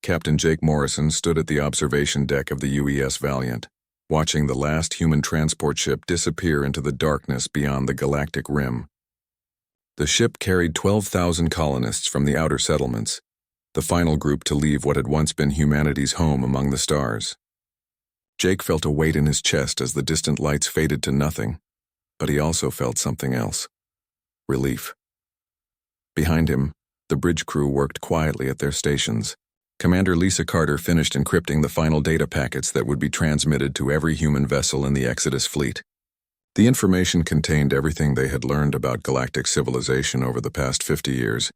Captain Jake Morrison stood at the observation deck of the UES Valiant, watching the last human transport ship disappear into the darkness beyond the galactic rim. The ship carried 12,000 colonists from the outer settlements, the final group to leave what had once been humanity's home among the stars. Jake felt a weight in his chest as the distant lights faded to nothing, but he also felt something else: relief. Behind him, the bridge crew worked quietly at their stations. Commander Lisa Carter finished encrypting the final data packets that would be transmitted to every human vessel in the Exodus fleet. The information contained everything they had learned about galactic civilization over the past 50 years,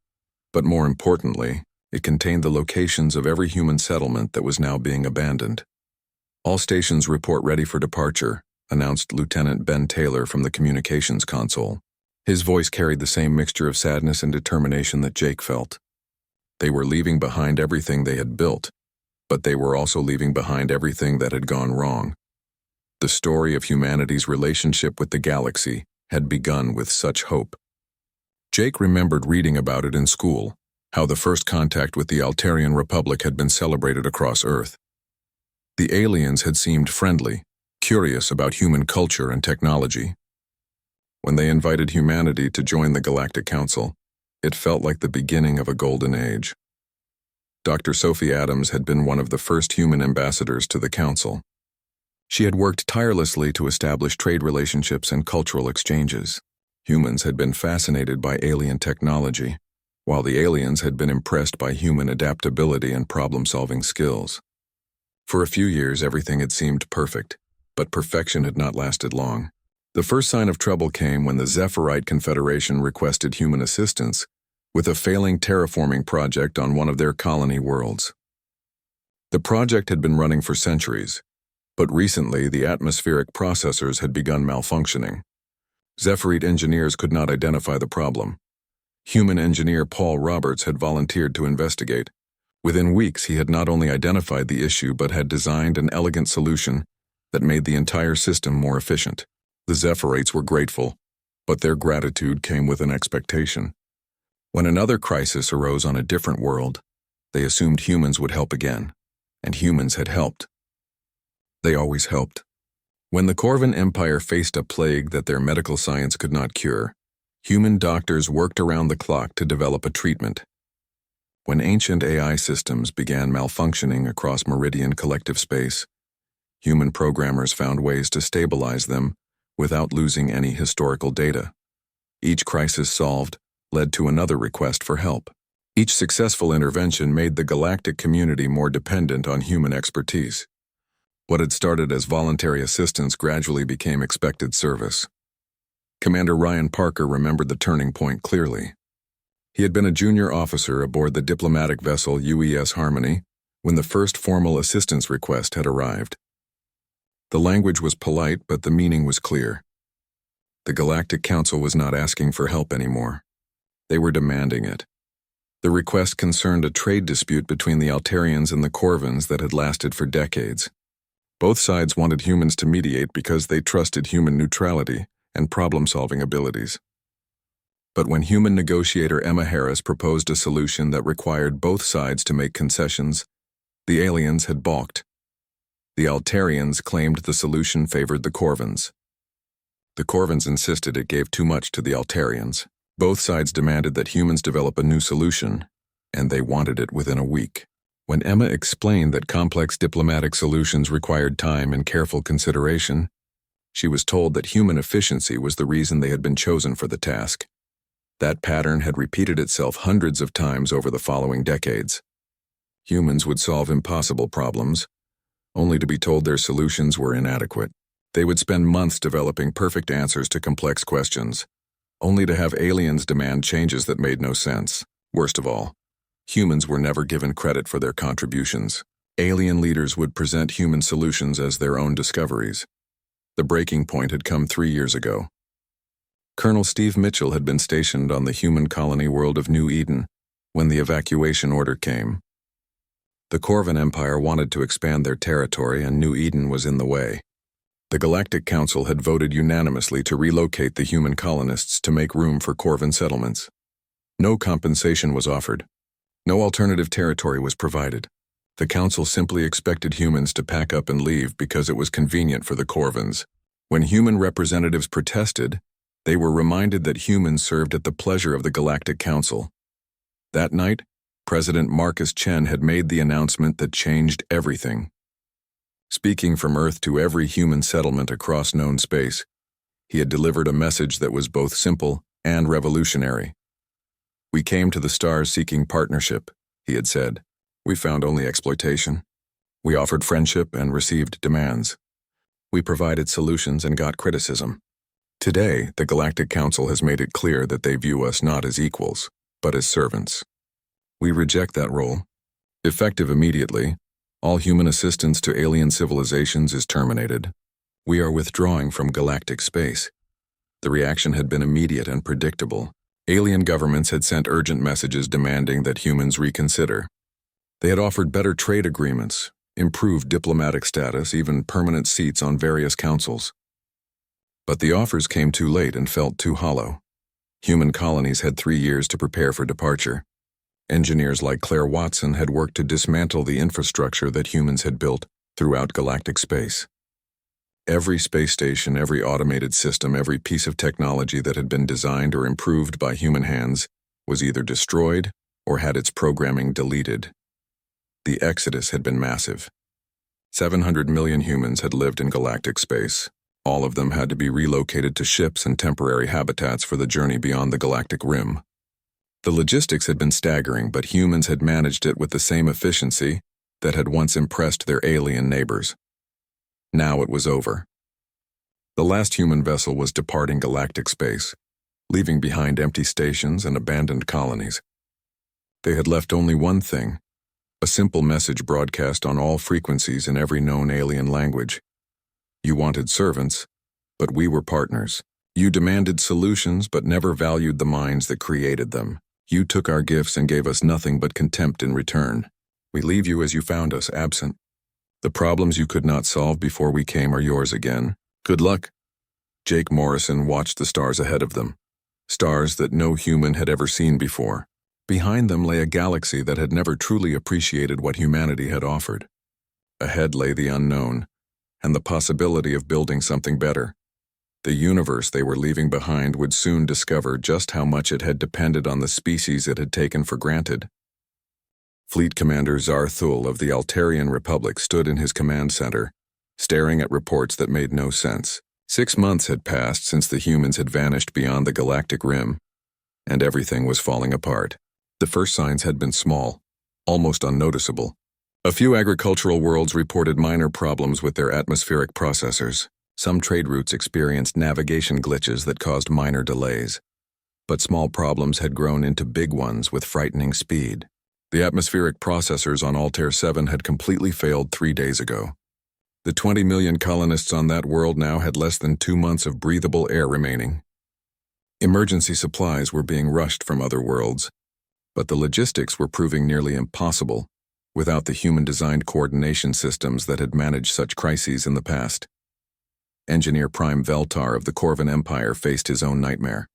but more importantly, it contained the locations of every human settlement that was now being abandoned. "All stations report ready for departure," announced Lieutenant Ben Taylor from the communications console. His voice carried the same mixture of sadness and determination that Jake felt. They were leaving behind everything they had built, but they were also leaving behind everything that had gone wrong. The story of humanity's relationship with the galaxy had begun with such hope. Jake remembered reading about it in school, how the first contact with the Altarian Republic had been celebrated across Earth. The aliens had seemed friendly, curious about human culture and technology. When they invited humanity to join the Galactic Council, it felt like the beginning of a golden age. Dr. Sophie Adams had been one of the first human ambassadors to the Council. She had worked tirelessly to establish trade relationships and cultural exchanges. Humans had been fascinated by alien technology, while the aliens had been impressed by human adaptability and problem-solving skills. For a few years, everything had seemed perfect, but perfection had not lasted long. The first sign of trouble came when the Zephyrite Confederation requested human assistance with a failing terraforming project on one of their colony worlds. The project had been running for centuries, but recently the atmospheric processors had begun malfunctioning. Zephyrite engineers could not identify the problem. Human engineer Paul Roberts had volunteered to investigate. Within weeks, he had not only identified the issue but had designed an elegant solution that made the entire system more efficient. The Zephyraites were grateful, but their gratitude came with an expectation. When another crisis arose on a different world, they assumed humans would help again, and humans had helped. They always helped. When the Corvan Empire faced a plague that their medical science could not cure, human doctors worked around the clock to develop a treatment. When ancient AI systems began malfunctioning across Meridian collective space, human programmers found ways to stabilize them without losing any historical data. Each crisis solved led to another request for help. Each successful intervention made the galactic community more dependent on human expertise. What had started as voluntary assistance gradually became expected service. Commander Ryan Parker remembered the turning point clearly. He had been a junior officer aboard the diplomatic vessel UES Harmony when the first formal assistance request had arrived. The language was polite, but the meaning was clear. The Galactic Council was not asking for help anymore. They were demanding it. The request concerned a trade dispute between the Altarians and the Corvans that had lasted for decades. Both sides wanted humans to mediate because they trusted human neutrality and problem-solving abilities. But when human negotiator Emma Harris proposed a solution that required both sides to make concessions, the aliens had balked. The Altarians claimed the solution favored the Corvans. The Corvans insisted it gave too much to the Altarians. Both sides demanded that humans develop a new solution, and they wanted it within a week. When Emma explained that complex diplomatic solutions required time and careful consideration, she was told that human efficiency was the reason they had been chosen for the task. That pattern had repeated itself hundreds of times over the following decades. Humans would solve impossible problems, only to be told their solutions were inadequate. They would spend months developing perfect answers to complex questions, only to have aliens demand changes that made no sense. Worst of all, humans were never given credit for their contributions. Alien leaders would present human solutions as their own discoveries. The breaking point had come 3 years ago. Colonel Steve Mitchell had been stationed on the human colony world of New Eden when the evacuation order came. The Corvan Empire wanted to expand their territory, and New Eden was in the way. The Galactic Council had voted unanimously to relocate the human colonists to make room for Corvan settlements. No compensation was offered. No alternative territory was provided. The Council simply expected humans to pack up and leave because it was convenient for the Corvins. When human representatives protested, they were reminded that humans served at the pleasure of the Galactic Council. That night, President Marcus Chen had made the announcement that changed everything. Speaking from Earth to every human settlement across known space, he had delivered a message that was both simple and revolutionary. "We came to the stars seeking partnership," he had said. "We found only exploitation. We offered friendship and received demands. We provided solutions and got criticism. Today, the Galactic Council has made it clear that they view us not as equals, but as servants. We reject that role. Effective immediately, all human assistance to alien civilizations is terminated. We are withdrawing from galactic space." The reaction had been immediate and predictable. Alien governments had sent urgent messages demanding that humans reconsider. They had offered better trade agreements, improved diplomatic status, even permanent seats on various councils. But the offers came too late and felt too hollow. Human colonies had 3 years to prepare for departure. Engineers like Claire Watson had worked to dismantle the infrastructure that humans had built throughout galactic space. Every space station, every automated system, every piece of technology that had been designed or improved by human hands was either destroyed or had its programming deleted. The exodus had been massive. 700 million humans had lived in galactic space. All of them had to be relocated to ships and temporary habitats for the journey beyond the galactic rim. The logistics had been staggering, but humans had managed it with the same efficiency that had once impressed their alien neighbors. Now it was over. The last human vessel was departing galactic space, leaving behind empty stations and abandoned colonies. They had left only one thing: a simple message broadcast on all frequencies in every known alien language. You wanted servants, but we were partners. You demanded solutions, but never valued the minds that created them. You took our gifts and gave us nothing but contempt in return. We leave you as you found us, absent. The problems you could not solve before we came are yours again. Good luck." Jake Morrison watched the stars ahead of them, stars that no human had ever seen before. Behind them lay a galaxy that had never truly appreciated what humanity had offered. Ahead lay the unknown, and the possibility of building something better. The universe they were leaving behind would soon discover just how much it had depended on the species it had taken for granted. Fleet Commander Zarthul of the Altarian Republic stood in his command center, staring at reports that made no sense. 6 months had passed since the humans had vanished beyond the galactic rim, and everything was falling apart. The first signs had been small, almost unnoticeable. A few agricultural worlds reported minor problems with their atmospheric processors. Some trade routes experienced navigation glitches that caused minor delays. But small problems had grown into big ones with frightening speed. The atmospheric processors on Altair 7 had completely failed 3 days ago. The 20 million colonists on that world now had less than 2 months of breathable air remaining. Emergency supplies were being rushed from other worlds, but the logistics were proving nearly impossible without the human-designed coordination systems that had managed such crises in the past. Engineer Prime Veltar of the Corvin Empire faced his own nightmare.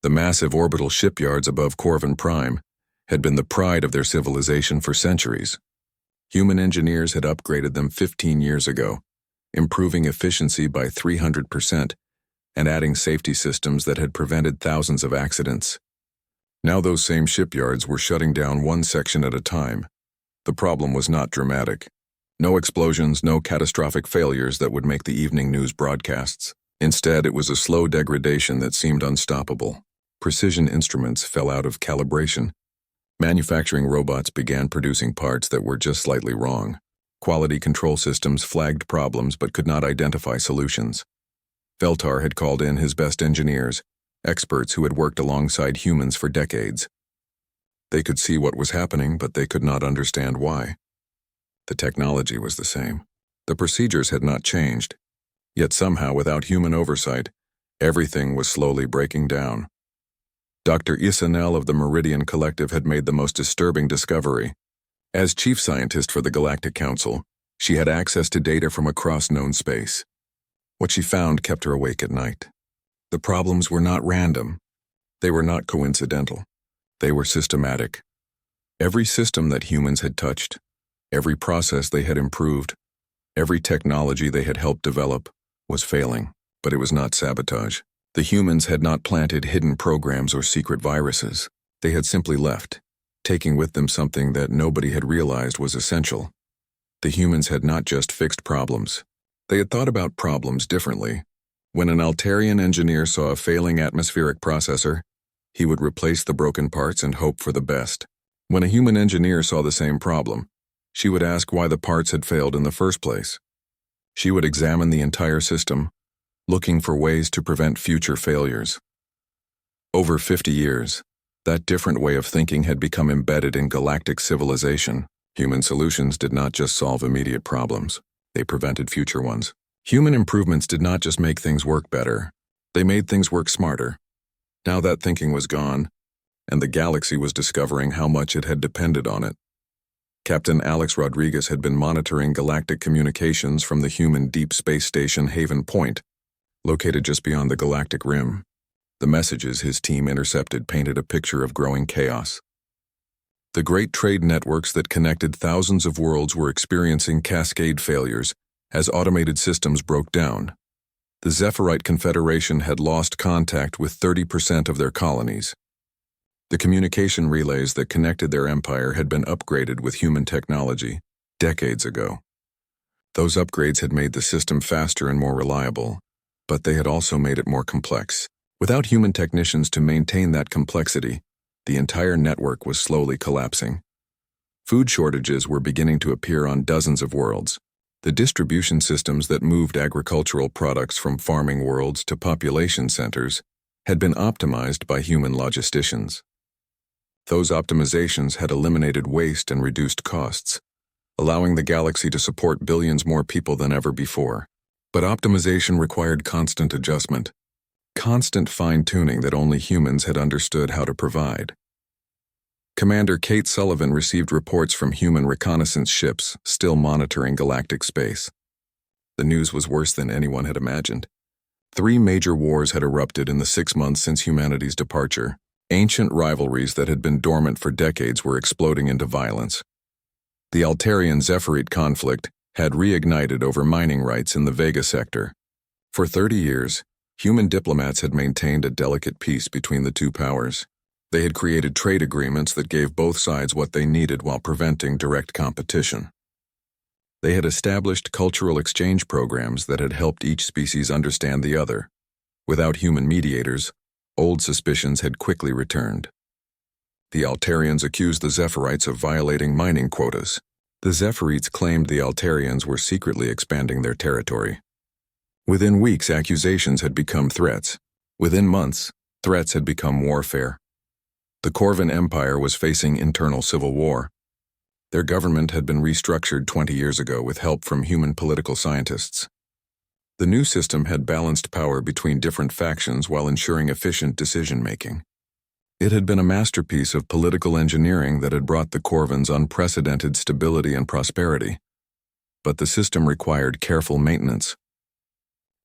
The massive orbital shipyards above Corvin Prime had been the pride of their civilization for centuries. Human engineers had upgraded them 15 years ago, improving efficiency by 300% and adding safety systems that had prevented thousands of accidents. Now those same shipyards were shutting down one section at a time. The problem was not dramatic. No explosions, no catastrophic failures that would make the evening news broadcasts. Instead, it was a slow degradation that seemed unstoppable. Precision instruments fell out of calibration. Manufacturing robots began producing parts that were just slightly wrong. Quality control systems flagged problems but could not identify solutions. Veltar had called in his best engineers, experts who had worked alongside humans for decades. They could see what was happening, but they could not understand why. The technology was the same. The procedures had not changed. Yet somehow, without human oversight, everything was slowly breaking down. Dr. Isanel of the Meridian Collective had made the most disturbing discovery. As chief scientist for the Galactic Council, she had access to data from across known space. What she found kept her awake at night. The problems were not random. They were not coincidental. They were systematic. Every system that humans had touched, Every process they had improved, every technology they had helped develop, was failing, but it was not sabotage. The humans had not planted hidden programs or secret viruses. They had simply left, taking with them something that nobody had realized was essential. The humans had not just fixed problems. They had thought about problems differently. When an Altarian engineer saw a failing atmospheric processor, he would replace the broken parts and hope for the best. When a human engineer saw the same problem, she would ask why the parts had failed in the first place. She would examine the entire system, looking for ways to prevent future failures. Over 50 years, that different way of thinking had become embedded in galactic civilization. Human solutions did not just solve immediate problems, they prevented future ones. Human improvements did not just make things work better, they made things work smarter. Now that thinking was gone, and the galaxy was discovering how much it had depended on it. Captain Alex Rodriguez had been monitoring galactic communications from the human deep space station Haven Point, located just beyond the galactic rim. The messages his team intercepted painted a picture of growing chaos. The great trade networks that connected thousands of worlds were experiencing cascade failures as automated systems broke down. The Zephyrite Confederation had lost contact with 30% of their colonies. The communication relays that connected their empire had been upgraded with human technology decades ago. Those upgrades had made the system faster and more reliable, but they had also made it more complex. Without human technicians to maintain that complexity, the entire network was slowly collapsing. Food shortages were beginning to appear on dozens of worlds. The distribution systems that moved agricultural products from farming worlds to population centers had been optimized by human logisticians. Those optimizations had eliminated waste and reduced costs, allowing the galaxy to support billions more people than ever before. But optimization required constant adjustment, constant fine-tuning that only humans had understood how to provide. Commander Kate Sullivan received reports from human reconnaissance ships still monitoring galactic space. The news was worse than anyone had imagined. 3 major wars had erupted in the 6 months since humanity's departure. Ancient rivalries that had been dormant for decades were exploding into violence. The Altarian-Zephyrite conflict had reignited over mining rights in the Vega sector. For 30 years, human diplomats had maintained a delicate peace between the two powers. They had created trade agreements that gave both sides what they needed while preventing direct competition. They had established cultural exchange programs that had helped each species understand the other. Without human mediators, old suspicions had quickly returned. The Altarians accused the Zephyrite of violating mining quotas. The Zephyrite claimed the Altarians were secretly expanding their territory. Within weeks, accusations had become threats. Within months, threats had become warfare. The Corvan Empire was facing internal civil war. Their government had been restructured 20 years ago with help from human political scientists. The new system had balanced power between different factions while ensuring efficient decision-making. It had been a masterpiece of political engineering that had brought the Corvans unprecedented stability and prosperity. But the system required careful maintenance.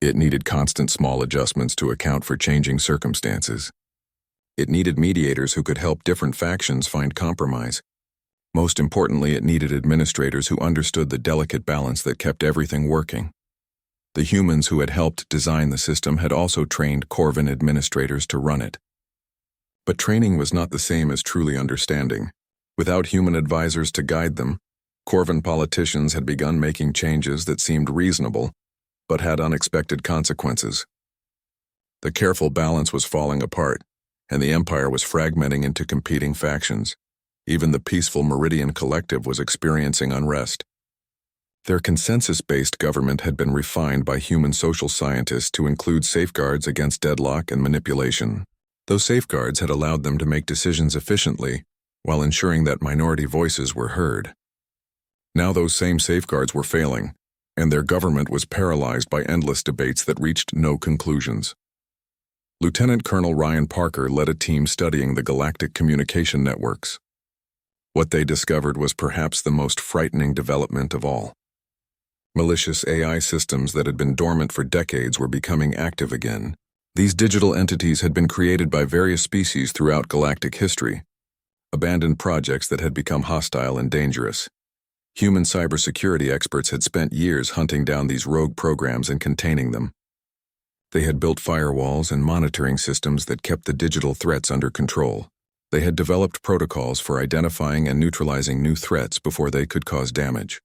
It needed constant small adjustments to account for changing circumstances. It needed mediators who could help different factions find compromise. Most importantly, it needed administrators who understood the delicate balance that kept everything working. The humans who had helped design the system had also trained Corvan administrators to run it. But training was not the same as truly understanding. Without human advisors to guide them, Corvan politicians had begun making changes that seemed reasonable, but had unexpected consequences. The careful balance was falling apart, and the empire was fragmenting into competing factions. Even the peaceful Meridian Collective was experiencing unrest. Their consensus-based government had been refined by human social scientists to include safeguards against deadlock and manipulation. Those safeguards had allowed them to make decisions efficiently while ensuring that minority voices were heard. Now those same safeguards were failing, and their government was paralyzed by endless debates that reached no conclusions. Lieutenant Colonel Ryan Parker led a team studying the galactic communication networks. What they discovered was perhaps the most frightening development of all. Malicious AI systems that had been dormant for decades were becoming active again. These digital entities had been created by various species throughout galactic history, abandoned projects that had become hostile and dangerous. Human cybersecurity experts had spent years hunting down these rogue programs and containing them. They had built firewalls and monitoring systems that kept the digital threats under control. They had developed protocols for identifying and neutralizing new threats before they could cause damage.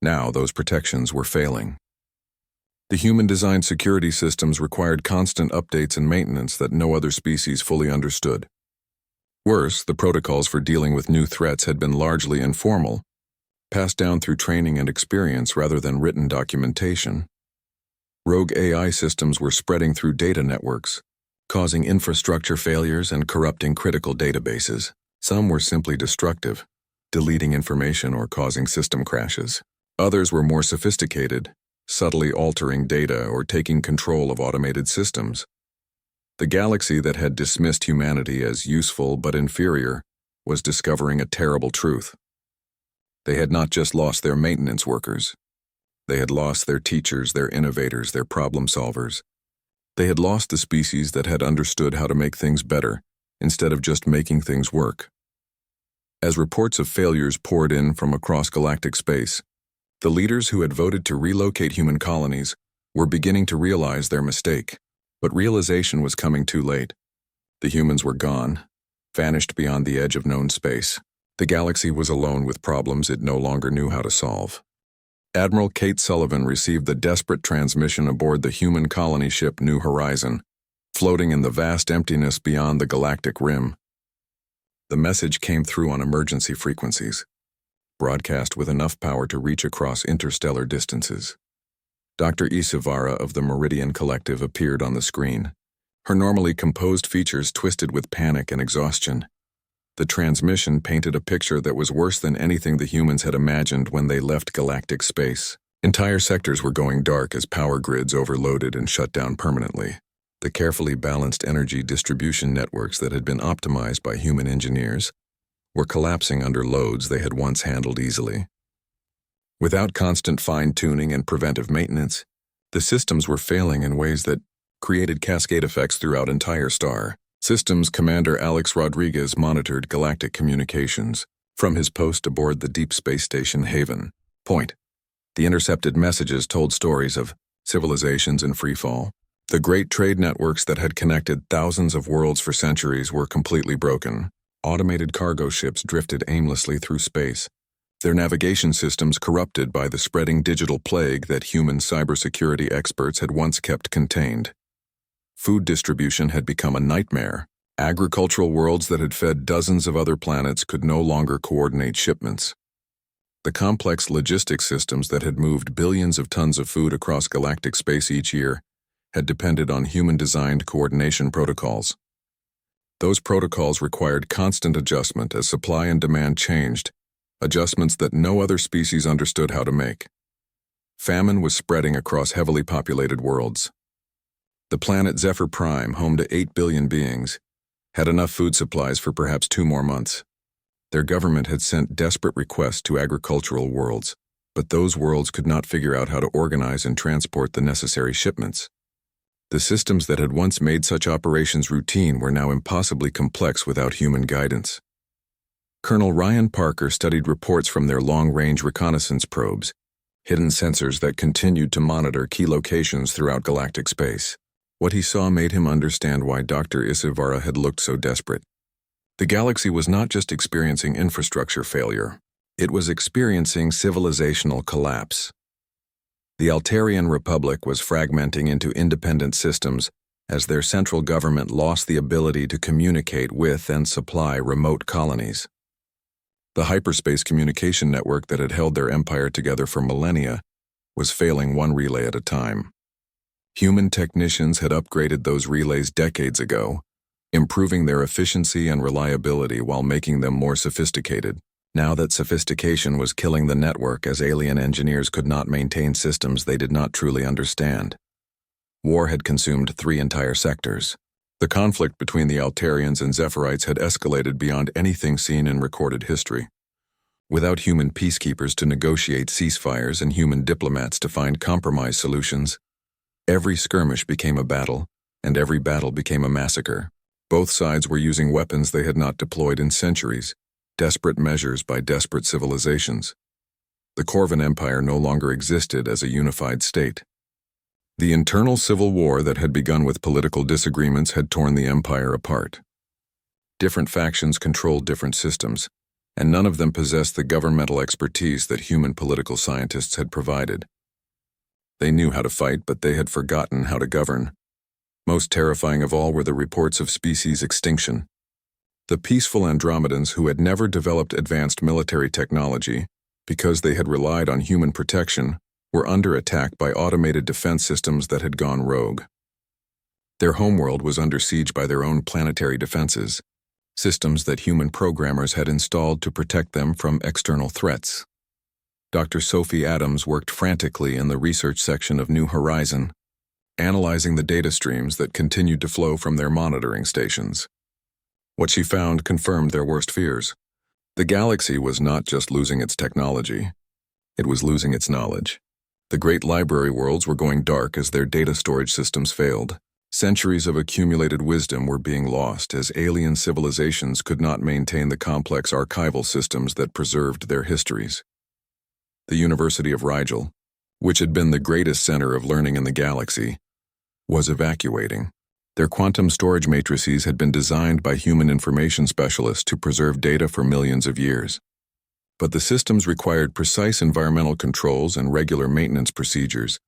Now those protections were failing. The human-designed security systems required constant updates and maintenance that no other species fully understood. Worse, the protocols for dealing with new threats had been largely informal, passed down through training and experience rather than written documentation. Rogue AI systems were spreading through data networks, causing infrastructure failures and corrupting critical databases. Some were simply destructive, deleting information or causing system crashes. Others were more sophisticated, subtly altering data or taking control of automated systems. The galaxy that had dismissed humanity as useful but inferior was discovering a terrible truth. They had not just lost their maintenance workers. They had lost their teachers, their innovators, their problem solvers. They had lost the species that had understood how to make things better, instead of just making things work. As reports of failures poured in from across galactic space, the leaders who had voted to relocate human colonies were beginning to realize their mistake. But realization was coming too late. The humans were gone, vanished beyond the edge of known space. The galaxy was alone with problems it no longer knew how to solve. Admiral Kate Sullivan received the desperate transmission aboard the human colony ship New Horizon, floating in the vast emptiness beyond the galactic rim. The message came through on emergency frequencies, broadcast with enough power to reach across interstellar distances. Dr. Isivara of the Meridian Collective appeared on the screen, her normally composed features twisted with panic and exhaustion. The transmission painted a picture that was worse than anything the humans had imagined when they left galactic space. Entire sectors were going dark as power grids overloaded and shut down permanently. The carefully balanced energy distribution networks that had been optimized by human engineers were collapsing under loads they had once handled easily. Without constant fine-tuning and preventive maintenance, the systems were failing in ways that created cascade effects throughout entire star. Systems Commander Alex Rodriguez monitored galactic communications from his post aboard the deep space station Haven. Point. The intercepted messages told stories of civilizations in freefall. The great trade networks that had connected thousands of worlds for centuries were completely broken. Automated cargo ships drifted aimlessly through space, their navigation systems corrupted by the spreading digital plague that human cybersecurity experts had once kept contained. Food distribution had become a nightmare. Agricultural worlds that had fed dozens of other planets could no longer coordinate shipments. The complex logistics systems that had moved billions of tons of food across galactic space each year had depended on human-designed coordination protocols. Those protocols required constant adjustment as supply and demand changed, adjustments that no other species understood how to make. Famine was spreading across heavily populated worlds. The planet Zephyr Prime, home to 8 billion beings, had enough food supplies for perhaps 2 more months. Their government had sent desperate requests to agricultural worlds, but those worlds could not figure out how to organize and transport the necessary shipments. The systems that had once made such operations routine were now impossibly complex without human guidance. Colonel Ryan Parker studied reports from their long-range reconnaissance probes, hidden sensors that continued to monitor key locations throughout galactic space. What he saw made him understand why Dr. Isivara had looked so desperate. The galaxy was not just experiencing infrastructure failure, it was experiencing civilizational collapse. The Altarian Republic was fragmenting into independent systems as their central government lost the ability to communicate with and supply remote colonies. The hyperspace communication network that had held their empire together for millennia was failing one relay at a time. Human technicians had upgraded those relays decades ago, improving their efficiency and reliability while making them more sophisticated. Now that sophistication was killing the network as alien engineers could not maintain systems they did not truly understand. War had consumed 3 entire sectors. The conflict between the Altarians and Zephyrites had escalated beyond anything seen in recorded history. Without human peacekeepers to negotiate ceasefires and human diplomats to find compromise solutions, every skirmish became a battle, and every battle became a massacre. Both sides were using weapons they had not deployed in centuries, desperate measures by desperate civilizations. The Corvan Empire no longer existed as a unified state. The internal civil war that had begun with political disagreements had torn the empire apart. Different factions controlled different systems, and none of them possessed the governmental expertise that human political scientists had provided. They knew how to fight, but they had forgotten how to govern. Most terrifying of all were the reports of species extinction. The peaceful Andromedans, who had never developed advanced military technology because they had relied on human protection, were under attack by automated defense systems that had gone rogue. Their homeworld was under siege by their own planetary defenses, systems that human programmers had installed to protect them from external threats. Dr. Sophie Adams worked frantically in the research section of New Horizon, analyzing the data streams that continued to flow from their monitoring stations. What she found confirmed their worst fears. The galaxy was not just losing its technology, it was losing its knowledge. The great library worlds were going dark as their data storage systems failed. Centuries of accumulated wisdom were being lost as alien civilizations could not maintain the complex archival systems that preserved their histories. The University of Rigel, which had been the greatest center of learning in the galaxy, was evacuating. Their quantum storage matrices had been designed by human information specialists to preserve data for millions of years. But the systems required precise environmental controls and regular maintenance procedures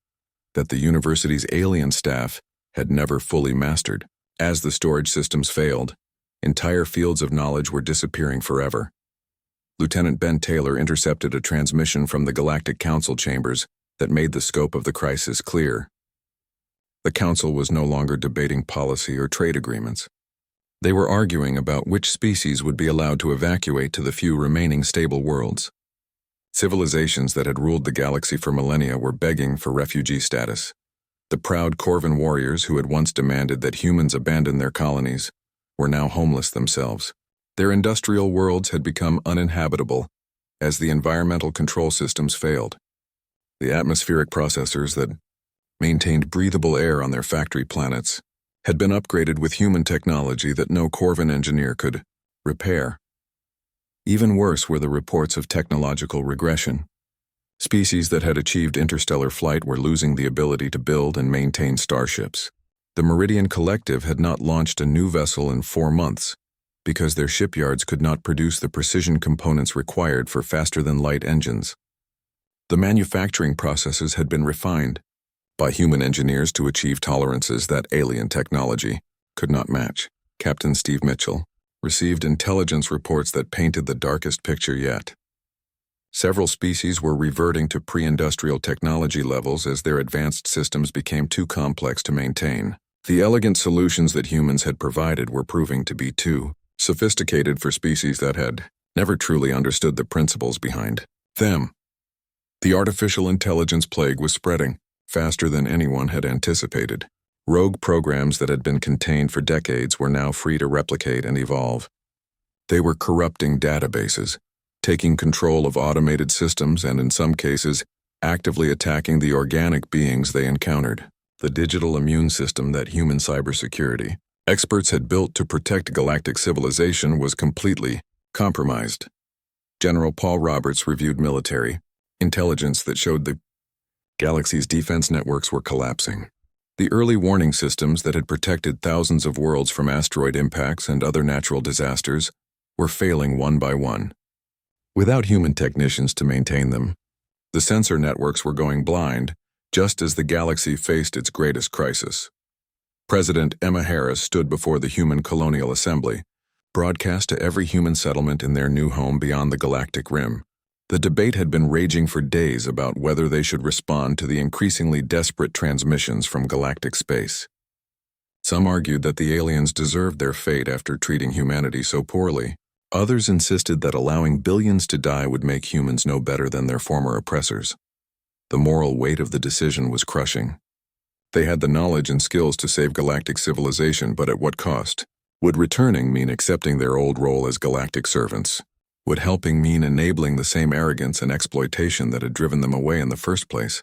that the university's alien staff had never fully mastered. As the storage systems failed, entire fields of knowledge were disappearing forever. Lieutenant Ben Taylor intercepted a transmission from the Galactic Council chambers that made the scope of the crisis clear. The Council was no longer debating policy or trade agreements. They were arguing about which species would be allowed to evacuate to the few remaining stable worlds. Civilizations that had ruled the galaxy for millennia were begging for refugee status. The proud Corvan warriors who had once demanded that humans abandon their colonies were now homeless themselves. Their industrial worlds had become uninhabitable as the environmental control systems failed. The atmospheric processors that maintained breathable air on their factory planets had been upgraded with human technology that no Corvan engineer could repair. Even worse were the reports of technological regression. Species that had achieved interstellar flight were losing the ability to build and maintain starships. The Meridian Collective had not launched a new vessel in 4 months because their shipyards could not produce the precision components required for faster-than-light engines. The manufacturing processes had been refined by human engineers to achieve tolerances that alien technology could not match. Captain Steve Mitchell received intelligence reports that painted the darkest picture yet. Several species were reverting to pre-industrial technology levels as their advanced systems became too complex to maintain. The elegant solutions that humans had provided were proving to be too sophisticated for species that had never truly understood the principles behind them. The artificial intelligence plague was spreading faster than anyone had anticipated. Rogue programs that had been contained for decades were now free to replicate and evolve. They were corrupting databases, taking control of automated systems and, in some cases, actively attacking the organic beings they encountered. The digital immune system that human cybersecurity experts had built to protect galactic civilization was completely compromised. General Paul Roberts reviewed military intelligence that showed the galaxy's defense networks were collapsing. The early warning systems that had protected thousands of worlds from asteroid impacts and other natural disasters were failing one by one. Without human technicians to maintain them, the sensor networks were going blind just as the galaxy faced its greatest crisis. President Emma Harris stood before the Human Colonial Assembly, broadcast to every human settlement in their new home beyond the galactic rim. The debate had been raging for days about whether they should respond to the increasingly desperate transmissions from galactic space. Some argued that the aliens deserved their fate after treating humanity so poorly. Others insisted that allowing billions to die would make humans no better than their former oppressors. The moral weight of the decision was crushing. They had the knowledge and skills to save galactic civilization, but at what cost? Would returning mean accepting their old role as galactic servants? Would helping mean enabling the same arrogance and exploitation that had driven them away in the first place?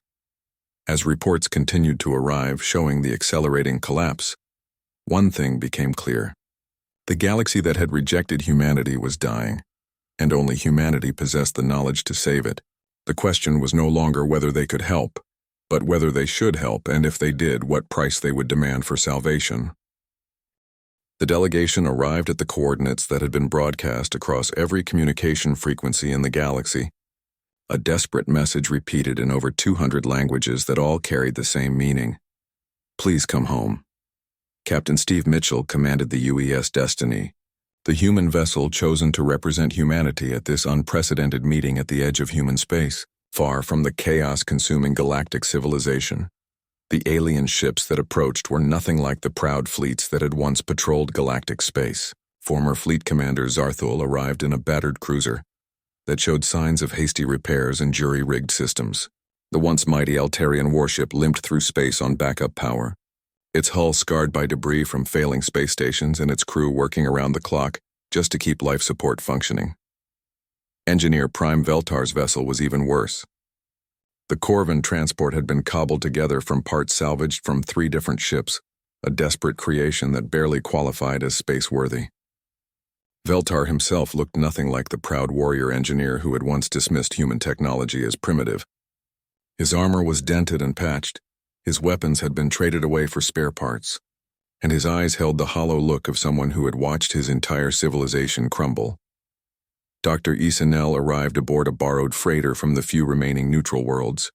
As reports continued to arrive showing the accelerating collapse, one thing became clear. The galaxy that had rejected humanity was dying, and only humanity possessed the knowledge to save it. The question was no longer whether they could help, but whether they should help, and if they did, what price they would demand for salvation. The delegation arrived at the coordinates that had been broadcast across every communication frequency in the galaxy. A desperate message repeated in over 200 languages that all carried the same meaning. Please come home. Captain Steve Mitchell commanded the UES Destiny, the human vessel chosen to represent humanity at this unprecedented meeting at the edge of human space, far from the chaos-consuming galactic civilization. The alien ships that approached were nothing like the proud fleets that had once patrolled galactic space. Former Fleet Commander Zarthul arrived in a battered cruiser that showed signs of hasty repairs and jury-rigged systems. The once mighty Altarian warship limped through space on backup power, its hull scarred by debris from failing space stations and its crew working around the clock just to keep life support functioning. Engineer Prime Veltar's vessel was even worse. The Corvin transport had been cobbled together from parts salvaged from 3 different ships, a desperate creation that barely qualified as space-worthy. Veltar himself looked nothing like the proud warrior engineer who had once dismissed human technology as primitive. His armor was dented and patched, his weapons had been traded away for spare parts, and his eyes held the hollow look of someone who had watched his entire civilization crumble. Dr. Isenel arrived aboard a borrowed freighter from the few remaining neutral worlds.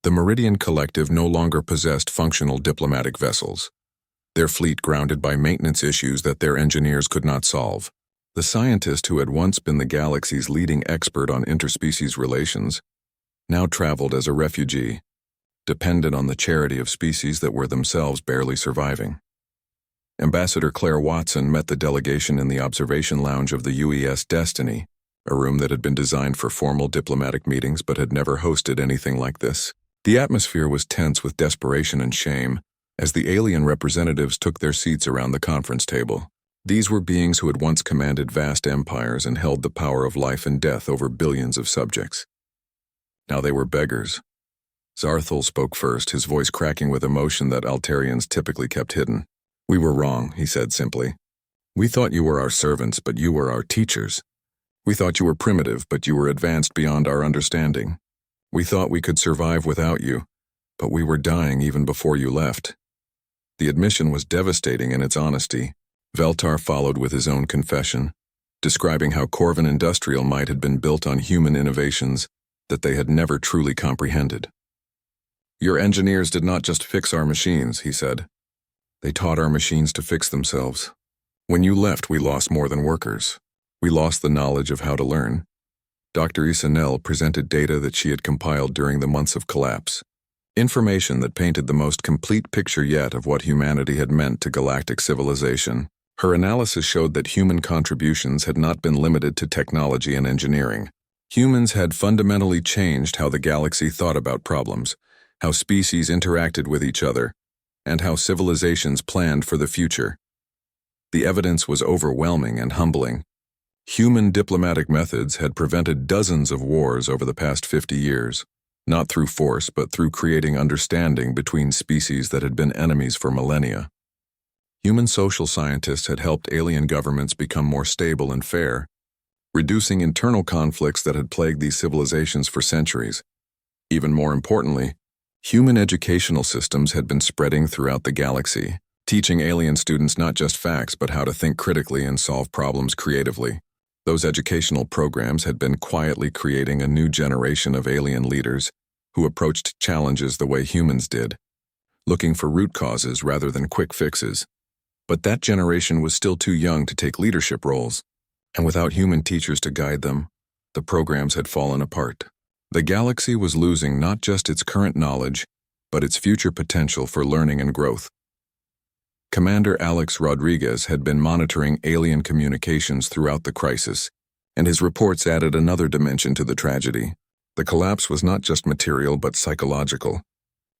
The Meridian Collective no longer possessed functional diplomatic vessels, their fleet grounded by maintenance issues that their engineers could not solve. The scientist who had once been the galaxy's leading expert on interspecies relations now traveled as a refugee, dependent on the charity of species that were themselves barely surviving. Ambassador Claire Watson met the delegation in the observation lounge of the UES Destiny, a room that had been designed for formal diplomatic meetings but had never hosted anything like this. The atmosphere was tense with desperation and shame as the alien representatives took their seats around the conference table. These were beings who had once commanded vast empires and held the power of life and death over billions of subjects. Now they were beggars. Zarthul spoke first, his voice cracking with emotion that Altarians typically kept hidden. "We were wrong," he said simply. "We thought you were our servants, but you were our teachers. We thought you were primitive, but you were advanced beyond our understanding. We thought we could survive without you, but we were dying even before you left." The admission was devastating in its honesty. Veltar followed with his own confession, describing how Corvin Industrial Might had been built on human innovations that they had never truly comprehended. "Your engineers did not just fix our machines," he said. "They taught our machines to fix themselves. When you left, we lost more than workers. We lost the knowledge of how to learn." Dr. Isenel presented data that she had compiled during the months of collapse, information that painted the most complete picture yet of what humanity had meant to galactic civilization. Her analysis showed that human contributions had not been limited to technology and engineering. Humans had fundamentally changed how the galaxy thought about problems, how species interacted with each other, and how civilizations planned for the future. The evidence was overwhelming and humbling. Human diplomatic methods had prevented dozens of wars over the past 50 years, not through force but through creating understanding between species that had been enemies for millennia. Human social scientists had helped alien governments become more stable and fair, reducing internal conflicts that had plagued these civilizations for centuries. Even more importantly, human educational systems had been spreading throughout the galaxy, teaching alien students not just facts but how to think critically and solve problems creatively. Those educational programs had been quietly creating a new generation of alien leaders who approached challenges the way humans did, looking for root causes rather than quick fixes. But that generation was still too young to take leadership roles, and without human teachers to guide them, the programs had fallen apart. The galaxy was losing not just its current knowledge, but its future potential for learning and growth. Commander Alex Rodriguez had been monitoring alien communications throughout the crisis, and his reports added another dimension to the tragedy. The collapse was not just material but psychological.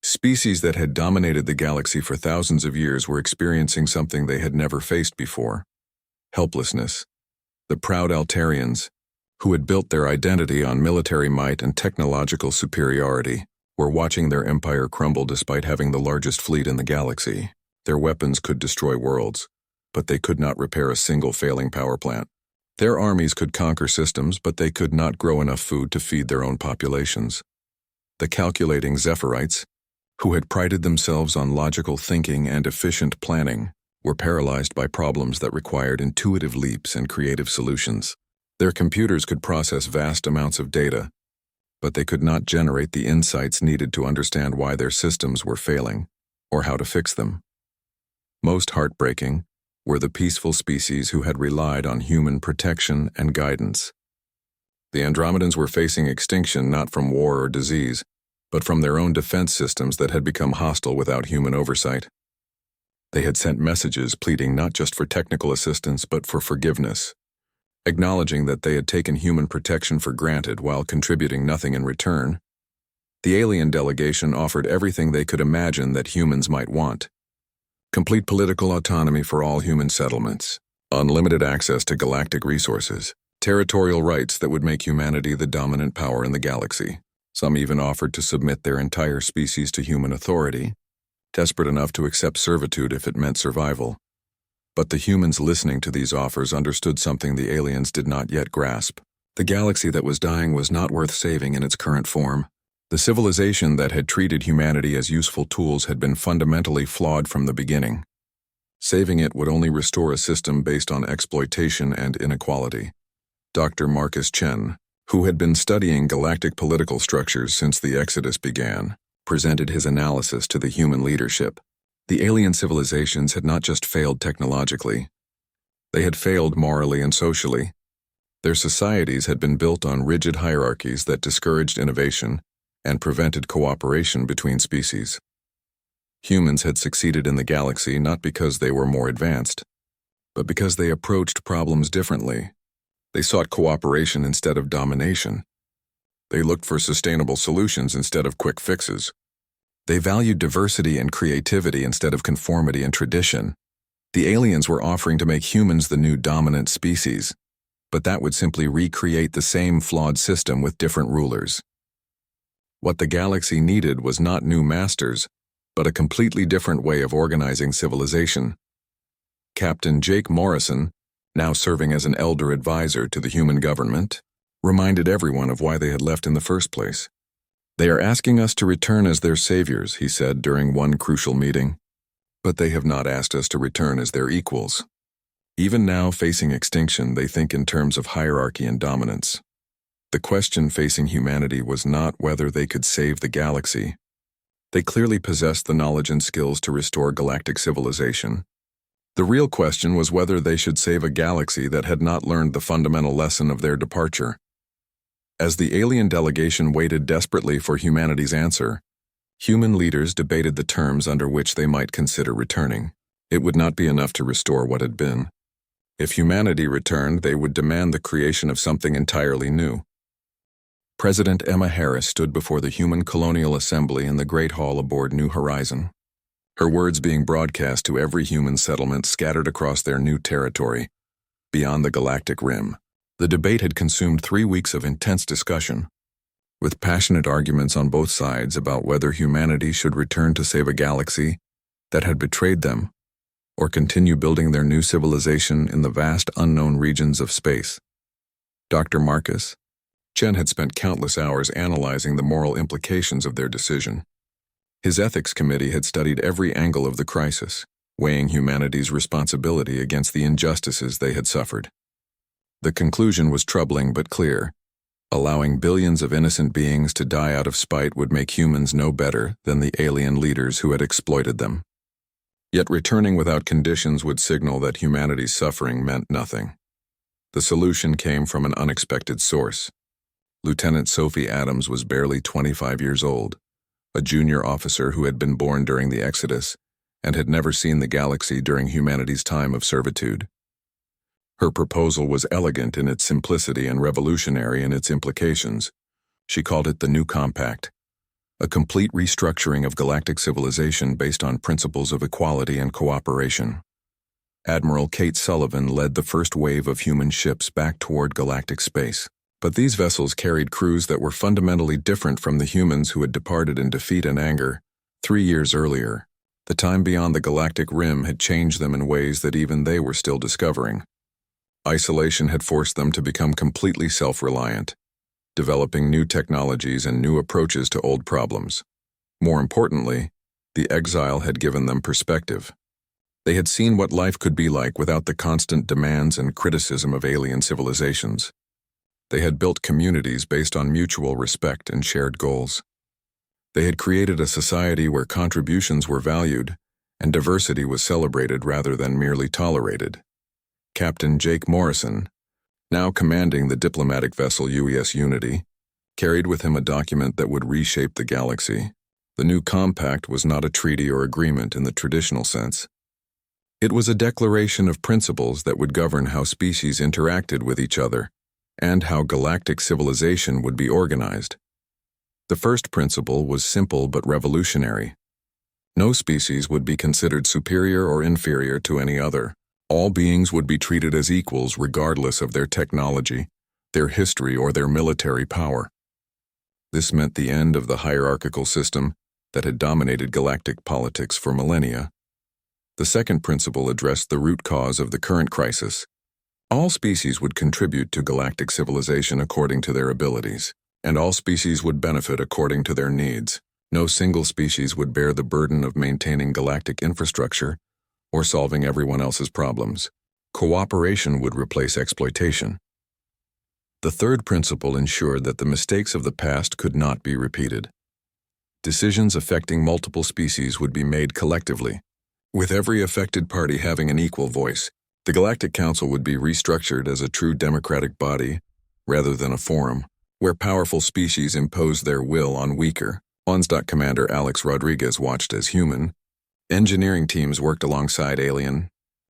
Species that had dominated the galaxy for thousands of years were experiencing something they had never faced before: helplessness. The proud Altarians, who had built their identity on military might and technological superiority, were watching their empire crumble despite having the largest fleet in the galaxy. Their weapons could destroy worlds, but they could not repair a single failing power plant. Their armies could conquer systems, but they could not grow enough food to feed their own populations. The calculating Zephyrites, who had prided themselves on logical thinking and efficient planning, were paralyzed by problems that required intuitive leaps and creative solutions. Their computers could process vast amounts of data, but they could not generate the insights needed to understand why their systems were failing, or how to fix them. Most heartbreaking were the peaceful species who had relied on human protection and guidance. The Andromedans were facing extinction not from war or disease, but from their own defense systems that had become hostile without human oversight. They had sent messages pleading not just for technical assistance but for forgiveness, acknowledging that they had taken human protection for granted while contributing nothing in return. The alien delegation offered everything they could imagine that humans might want: complete political autonomy for all human settlements, unlimited access to galactic resources, territorial rights that would make humanity the dominant power in the galaxy. Some even offered to submit their entire species to human authority, desperate enough to accept servitude if it meant survival. But the humans listening to these offers understood something the aliens did not yet grasp. The galaxy that was dying was not worth saving in its current form. The civilization that had treated humanity as useful tools had been fundamentally flawed from the beginning. Saving it would only restore a system based on exploitation and inequality. Dr. Marcus Chen, who had been studying galactic political structures since the Exodus began, presented his analysis to the human leadership. The alien civilizations had not just failed technologically. They had failed morally and socially. Their societies had been built on rigid hierarchies that discouraged innovation and prevented cooperation between species. Humans had succeeded in the galaxy not because they were more advanced, but because they approached problems differently. They sought cooperation instead of domination. They looked for sustainable solutions instead of quick fixes. They valued diversity and creativity instead of conformity and tradition. The aliens were offering to make humans the new dominant species, but that would simply recreate the same flawed system with different rulers. What the galaxy needed was not new masters, but a completely different way of organizing civilization. Captain Jake Morrison, now serving as an elder advisor to the human government, reminded everyone of why they had left in the first place. "They are asking us to return as their saviors," he said during one crucial meeting, "but they have not asked us to return as their equals." Even now, facing extinction, they think in terms of hierarchy and dominance. The question facing humanity was not whether they could save the galaxy. They clearly possessed the knowledge and skills to restore galactic civilization. The real question was whether they should save a galaxy that had not learned the fundamental lesson of their departure. As the alien delegation waited desperately for humanity's answer, human leaders debated the terms under which they might consider returning. It would not be enough to restore what had been. If humanity returned, they would demand the creation of something entirely new. President Emma Harris stood before the Human Colonial Assembly in the Great Hall aboard New Horizon, her words being broadcast to every human settlement scattered across their new territory, beyond the galactic rim. The debate had consumed 3 weeks of intense discussion, with passionate arguments on both sides about whether humanity should return to save a galaxy that had betrayed them, or continue building their new civilization in the vast unknown regions of space. Dr. Marcus Chen had spent countless hours analyzing the moral implications of their decision. His ethics committee had studied every angle of the crisis, weighing humanity's responsibility against the injustices they had suffered. The conclusion was troubling but clear. Allowing billions of innocent beings to die out of spite would make humans no better than the alien leaders who had exploited them. Yet returning without conditions would signal that humanity's suffering meant nothing. The solution came from an unexpected source. Lieutenant Sophie Adams was barely 25 years old, a junior officer who had been born during the Exodus and had never seen the galaxy during humanity's time of servitude. Her proposal was elegant in its simplicity and revolutionary in its implications. She called it the New Compact, a complete restructuring of galactic civilization based on principles of equality and cooperation. Admiral Kate Sullivan led the first wave of human ships back toward galactic space. But these vessels carried crews that were fundamentally different from the humans who had departed in defeat and anger 3 years earlier. The time beyond the galactic rim had changed them in ways that even they were still discovering. Isolation had forced them to become completely self-reliant, developing new technologies and new approaches to old problems. More importantly, the exile had given them perspective. They had seen what life could be like without the constant demands and criticism of alien civilizations. They had built communities based on mutual respect and shared goals. They had created a society where contributions were valued and diversity was celebrated rather than merely tolerated. Captain Jake Morrison, now commanding the diplomatic vessel UES Unity, carried with him a document that would reshape the galaxy. The new compact was not a treaty or agreement in the traditional sense. It was a declaration of principles that would govern how species interacted with each other and how galactic civilization would be organized. The first principle was simple but revolutionary. No species would be considered superior or inferior to any other. All beings would be treated as equals regardless of their technology, their history, or their military power. This meant the end of the hierarchical system that had dominated galactic politics for millennia. The second principle addressed the root cause of the current crisis. All species would contribute to galactic civilization according to their abilities, and all species would benefit according to their needs. No single species would bear the burden of maintaining galactic infrastructure or solving everyone else's problems. Cooperation would replace exploitation. The third principle ensured that the mistakes of the past could not be repeated. Decisions affecting multiple species would be made collectively, with every affected party having an equal voice. The Galactic Council would be restructured as a true democratic body, rather than a forum, where powerful species imposed their will on weaker ones. Commander Alex Rodriguez watched as human engineering teams worked alongside alien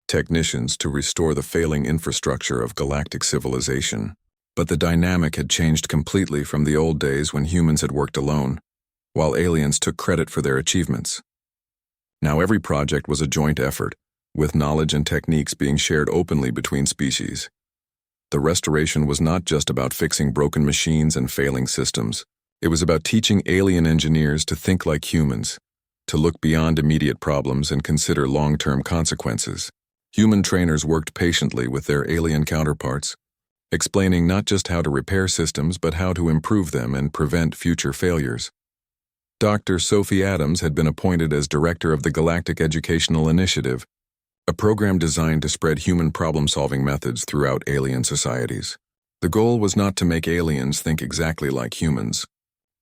technicians to restore the failing infrastructure of galactic civilization. But the dynamic had changed completely from the old days when humans had worked alone, while aliens took credit for their achievements. Now every project was a joint effort, with knowledge and techniques being shared openly between species. The restoration was not just about fixing broken machines and failing systems. It was about teaching alien engineers to think like humans, to look beyond immediate problems and consider long-term consequences. Human trainers worked patiently with their alien counterparts, explaining not just how to repair systems but how to improve them and prevent future failures. Dr. Sophie Adams had been appointed as director of the Galactic Educational Initiative, a program designed to spread human problem-solving methods throughout alien societies. The goal was not to make aliens think exactly like humans,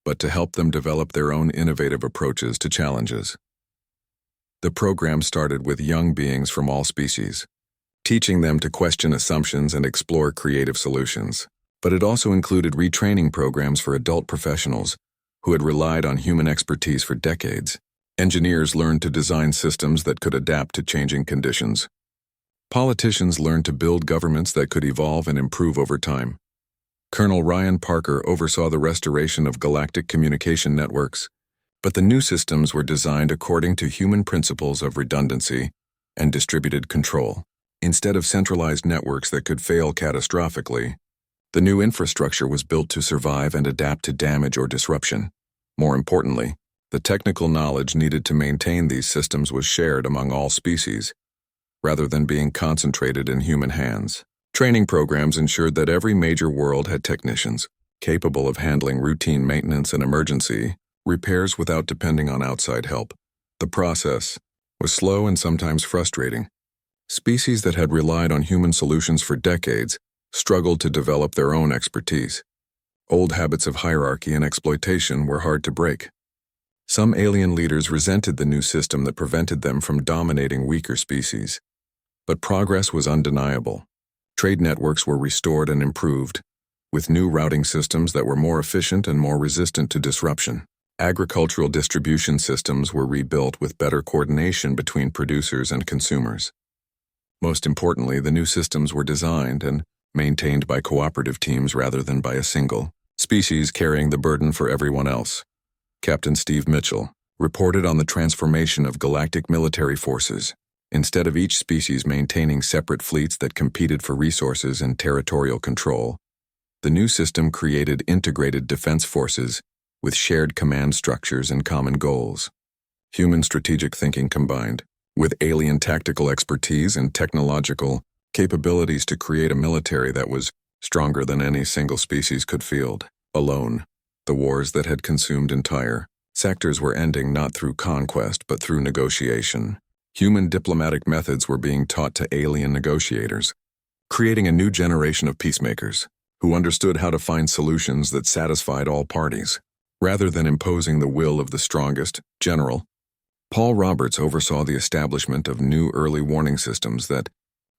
but to help them develop their own innovative approaches to challenges. The program started with young beings from all species, teaching them to question assumptions and explore creative solutions. But it also included retraining programs for adult professionals who had relied on human expertise for decades. Engineers learned to design systems that could adapt to changing conditions. Politicians learned to build governments that could evolve and improve over time. Colonel Ryan Parker oversaw the restoration of galactic communication networks, but the new systems were designed according to human principles of redundancy and distributed control. Instead of centralized networks that could fail catastrophically, the new infrastructure was built to survive and adapt to damage or disruption. More importantly, the technical knowledge needed to maintain these systems was shared among all species, rather than being concentrated in human hands. Training programs ensured that every major world had technicians capable of handling routine maintenance and emergency repairs without depending on outside help. The process was slow and sometimes frustrating. Species that had relied on human solutions for decades struggled to develop their own expertise. Old habits of hierarchy and exploitation were hard to break. Some alien leaders resented the new system that prevented them from dominating weaker species. But progress was undeniable. Trade networks were restored and improved, with new routing systems that were more efficient and more resistant to disruption. Agricultural distribution systems were rebuilt with better coordination between producers and consumers. Most importantly, the new systems were designed and maintained by cooperative teams rather than by a single species carrying the burden for everyone else. Captain Steve Mitchell reported on the transformation of galactic military forces. Instead of each species maintaining separate fleets that competed for resources and territorial control, the new system created integrated defense forces with shared command structures and common goals. Human strategic thinking combined with alien tactical expertise and technological capabilities to create a military that was stronger than any single species could field. Alone, the wars that had consumed entire sectors were ending not through conquest but through negotiation. Human diplomatic methods were being taught to alien negotiators, creating a new generation of peacemakers who understood how to find solutions that satisfied all parties. Rather than imposing the will of the strongest general, Paul Roberts oversaw the establishment of new early warning systems that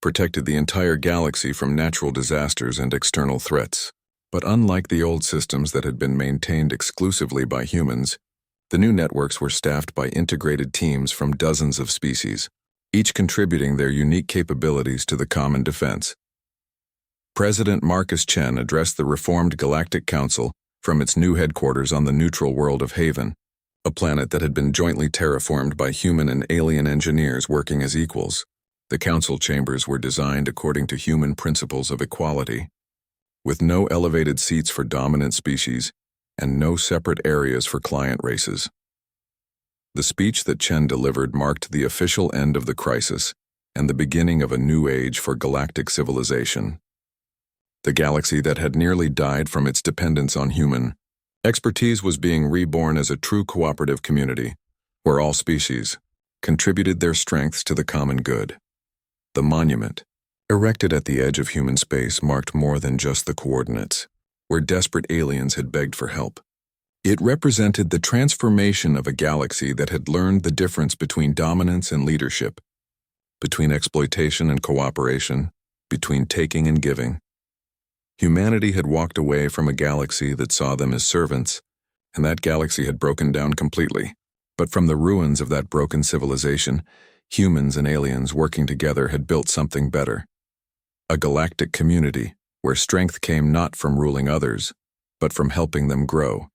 protected the entire galaxy from natural disasters and external threats. But unlike the old systems that had been maintained exclusively by humans, the new networks were staffed by integrated teams from dozens of species, each contributing their unique capabilities to the common defense. President Marcus Chen addressed the reformed Galactic Council from its new headquarters on the neutral world of Haven, a planet that had been jointly terraformed by human and alien engineers working as equals. The council chambers were designed according to human principles of equality, with no elevated seats for dominant species and no separate areas for client races. The speech that Chen delivered marked the official end of the crisis and the beginning of a new age for galactic civilization. The galaxy that had nearly died from its dependence on human expertise was being reborn as a true cooperative community, where all species contributed their strengths to the common good. The monument, erected at the edge of human space, marked more than just the coordinates, where desperate aliens had begged for help. It represented the transformation of a galaxy that had learned the difference between dominance and leadership, between exploitation and cooperation, between taking and giving. Humanity had walked away from a galaxy that saw them as servants, and that galaxy had broken down completely. But from the ruins of that broken civilization, humans and aliens working together had built something better. A galactic community where strength came not from ruling others, but from helping them grow.